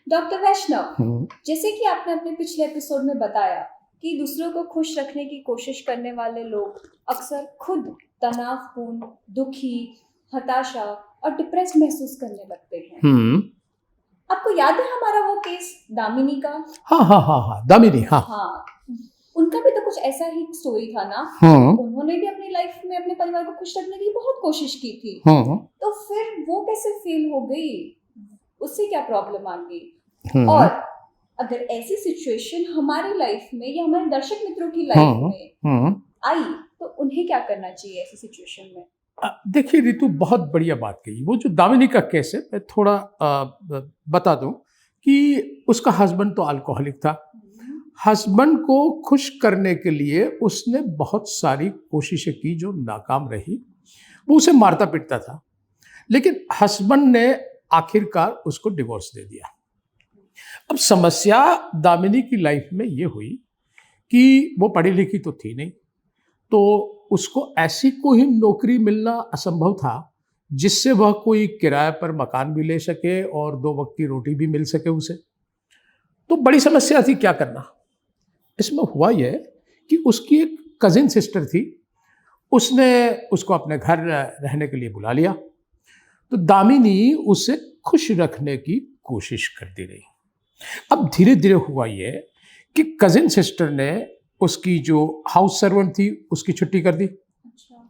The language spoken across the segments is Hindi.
डॉक्टर वैष्णव, जैसे कि आपने अपने पिछले एपिसोड में बताया कि दूसरों को खुश रखने की कोशिश करने वाले लोग अक्सर खुद तनावपूर्ण, दुखी, हताशा और डिप्रेस्ड महसूस करने लगते हैं। आपको याद है हमारा वो केस दामिनी का? हाँ, दामिनी, हाँ, उनका भी तो कुछ ऐसा ही स्टोरी था ना। उन्होंने भी अपनी लाइफ में अपने परिवार को खुश रखने की बहुत कोशिश की थी। तो फिर वो कैसे फेल हो गई? उससे क्या प्रॉब्लम आ गई? और अगर ऐसी सिचुएशन हमारी लाइफ में या हमारे दर्शक मित्रों की लाइफ में आई तो उन्हें क्या करना चाहिए ऐसी सिचुएशन में? देखिए रितु, बहुत बढ़िया बात कही। वो जो दामिनी का केस है, मैं थोड़ा बता दूं कि उसका हस्बैंड तो अल्कोहलिक था। हस्बैंड को खुश करने के लिए उसने बहुत सारी कोशिशें की जो नाकाम रही। वो उसे मारता पीटता था, लेकिन हस्बैंड ने आखिरकार उसको डिवोर्स दे दिया। अब समस्या दामिनी की लाइफ में ये हुई कि वो पढ़ी लिखी तो थी नहीं, तो उसको ऐसी कोई नौकरी मिलना असंभव था जिससे वह कोई किराए पर मकान भी ले सके और 2 वक्त की रोटी भी मिल सके उसे। तो बड़ी समस्या थी क्या करना। इसमें हुआ यह कि उसकी एक कजिन सिस्टर थी, उसने उसको अपने घर रहने के लिए बुला लिया। तो दामिनी उसे खुश रखने की कोशिश करती रही। अब धीरे धीरे हुआ ये कि कजिन सिस्टर ने उसकी जो हाउस सर्वेंट थी उसकी छुट्टी कर दी।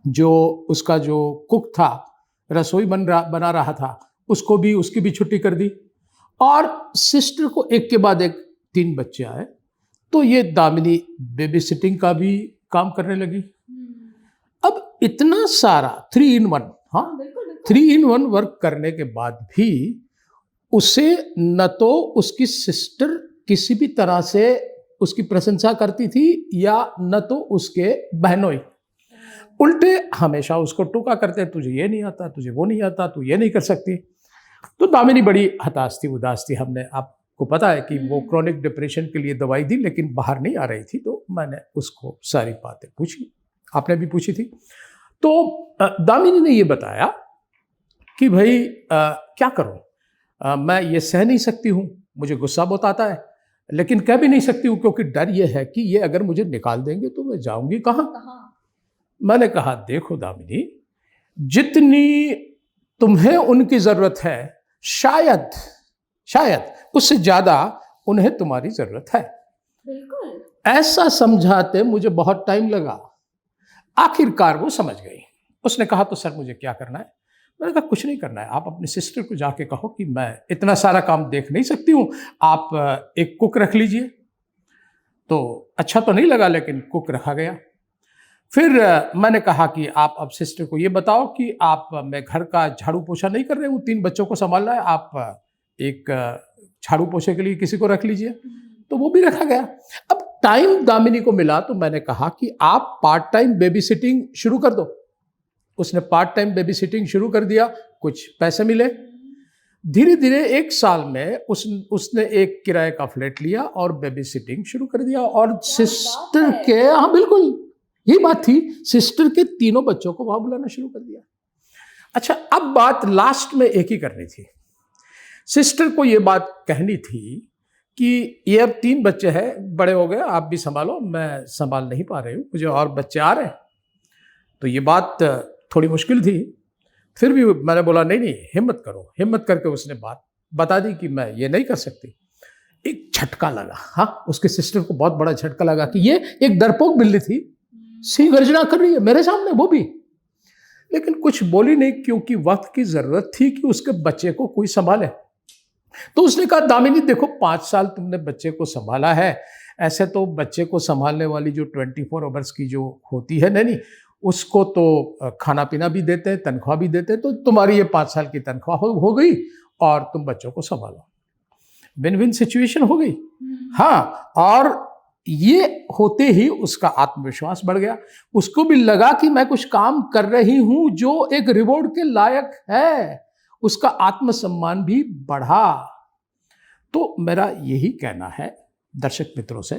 जो उसका जो कुक था, रसोई बना रहा था, उसको भी उसकी भी छुट्टी कर दी। और सिस्टर को एक के बाद एक 3 बच्चे आए, तो ये दामिनी बेबी सिटिंग का भी काम करने लगी। अब इतना सारा 3 in 1, 3 in 1 वर्क करने के बाद भी उसे न तो उसकी सिस्टर किसी भी तरह से उसकी प्रशंसा करती थी या न तो उसके बहनोई। उल्टे हमेशा उसको टोका करते, तुझे ये नहीं आता, तुझे वो नहीं आता, तू ये नहीं कर सकती। तो दामिनी बड़ी हताश थी, उदास थी। हमने आपको पता है कि वो क्रोनिक डिप्रेशन के लिए दवाई दी, लेकिन बाहर नहीं आ रही थी। तो मैंने उसको सारी बातें पूछी, आपने भी पूछी थी। तो दामिनी ने ये बताया कि भाई क्या करूं, मैं ये सह नहीं सकती हूं, मुझे गुस्सा बहुत आता है, लेकिन कह भी नहीं सकती हूँ क्योंकि डर ये है कि ये अगर मुझे निकाल देंगे तो मैं जाऊंगी कहाँ। मैंने कहा देखो दामिनी, जितनी तुम्हें उनकी जरूरत है शायद उससे ज्यादा उन्हें तुम्हारी जरूरत है। बिल्कुल। ऐसा समझाते मुझे बहुत टाइम लगा। आखिरकार वो समझ गई। उसने कहा तो सर मुझे क्या करना है? मैंने कहा कुछ नहीं करना है, आप अपनी सिस्टर को जाके कहो कि मैं इतना सारा काम देख नहीं सकती हूँ, आप एक कुक रख लीजिए। तो अच्छा तो नहीं लगा, लेकिन कुक रखा गया। फिर मैंने कहा कि आप अब सिस्टर को ये बताओ कि आप, मैं घर का झाड़ू पोछा नहीं कर रहे हूँ, 3 बच्चों को संभालना है, आप एक झाड़ू पोछे के लिए किसी को रख लीजिए। तो वो भी रखा गया। अब टाइम दामिनी को मिला तो मैंने कहा कि आप पार्ट टाइम बेबी सिटिंग शुरू कर दो। उसने पार्ट टाइम बेबी सिटिंग शुरू कर दिया, कुछ पैसे मिले। धीरे धीरे 1 साल में उसने एक किराए का फ्लैट लिया और बेबी सिटिंग शुरू कर दिया। और सिस्टर के, हाँ बिल्कुल यही बात थी, सिस्टर के 3 बच्चों को वहां बुलाना शुरू कर दिया। अच्छा, अब बात लास्ट में एक ही करनी थी। सिस्टर को ये बात कहनी थी कि ये अब 3 बच्चे हैं, बड़े हो गए, आप भी संभालो, मैं संभाल नहीं पा रही हूँ, मुझे और बच्चे आ रहे हैं। तो ये बात थोड़ी मुश्किल थी। फिर भी मैंने बोला नहीं, हिम्मत करो। हिम्मत करके उसने बात बता दी कि मैं ये नहीं कर सकती। एक झटका लगा, हाँ, उसके सिस्टर को बहुत बड़ा झटका लगा कि ये एक डरपोक बिल्ली थी, सिंह गर्जना कर रही है मेरे सामने, वो भी। लेकिन कुछ बोली नहीं क्योंकि वक्त की जरूरत थी कि उसके बच्चे को कोई संभाले। तो उसने कहा दामिनी देखो, 5 साल तुमने बच्चे को संभाला है, ऐसे तो बच्चे को संभालने वाली जो 24 आवर्स की जो होती है नहीं, उसको तो खाना पीना भी देते हैं, तनख्वाह भी देते हैं। तो तुम्हारी ये 5 साल की तनख्वाह हो गई और तुम बच्चों को संभालो। विन विन सिचुएशन हो गई। हाँ, और ये होते ही उसका आत्मविश्वास बढ़ गया। उसको भी लगा कि मैं कुछ काम कर रही हूं जो एक रिवॉर्ड के लायक है। उसका आत्मसम्मान भी बढ़ा। तो मेरा यही कहना है दर्शक मित्रों से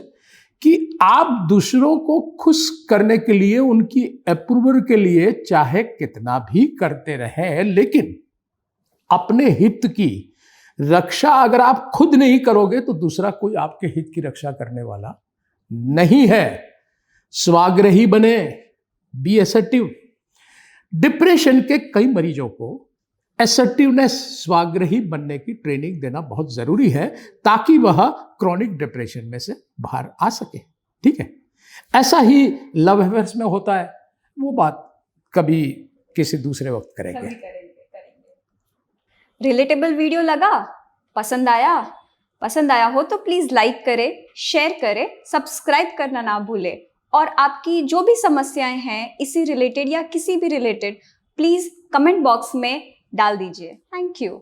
कि आप दूसरों को खुश करने के लिए, उनकी अप्रूवल के लिए चाहे कितना भी करते रहें, लेकिन अपने हित की रक्षा अगर आप खुद नहीं करोगे तो दूसरा कोई आपके हित की रक्षा करने वाला नहीं है। स्वाग्रही बने, बी असर्टिव। डिप्रेशन के कई मरीजों को असर्टिवनेस, स्वाग्रही बनने की ट्रेनिंग देना बहुत जरूरी है ताकि वह क्रॉनिक डिप्रेशन में से बाहर आ सके। ठीक है, ऐसा ही लव अफेयर्स में होता है, वो बात कभी किसी दूसरे वक्त करेंगे। रिलेटेबल वीडियो लगा, पसंद आया हो तो प्लीज लाइक करें, शेयर करें, सब्सक्राइब करना ना भूलें। और आपकी जो भी समस्याएं हैं इसी रिलेटेड या किसी भी रिलेटेड, प्लीज कमेंट बॉक्स में डाल दीजिए। Thank you.